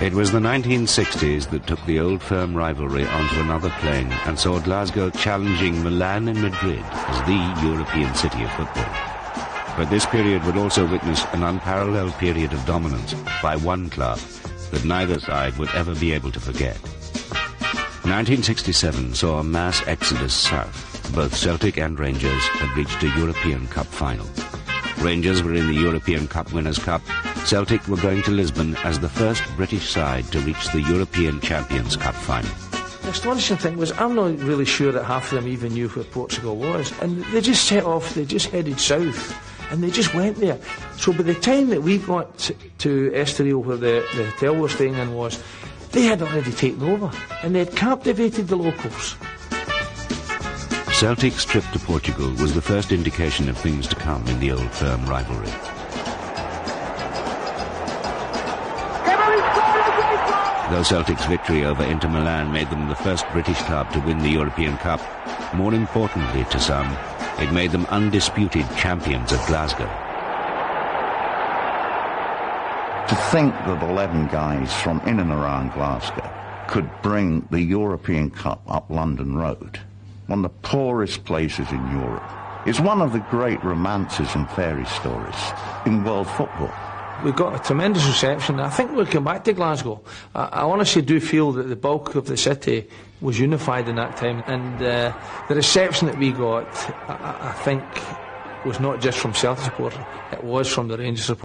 It was the 1960s that took the old firm rivalry onto another plane and saw Glasgow challenging Milan and Madrid as the European city of football. But this period would also witness an unparalleled period of dominance by one club that neither side would ever be able to forget. 1967 saw a mass exodus south. Both Celtic and Rangers had reached a European Cup final. Rangers were in the European Cup Winners' Cup. Celtic were going to Lisbon as the first British side to reach the European Champions' Cup final. The astonishing thing was, I'm not really sure that half of them even knew where Portugal was. And they just set off, they just headed south, and they just went there. So by the time that we got to Estoril, where the hotel we were staying in was, they had already taken over, and they had captivated the locals. Celtic's trip to Portugal was the first indication of things to come in the old firm rivalry. Though Celtic's victory over Inter Milan made them the first British club to win the European Cup, more importantly to some, it made them undisputed champions of Glasgow. To think that 11 guys from in and around Glasgow could bring the European Cup up London Road, one of the poorest places in Europe, is one of the great romances and fairy stories in world football. We got a tremendous reception. I think we'll come back to Glasgow. I honestly do feel that the bulk of the city was unified in that time, and the reception that we got, I think, was not just from Celtic supporters, it was from the Rangers supporters.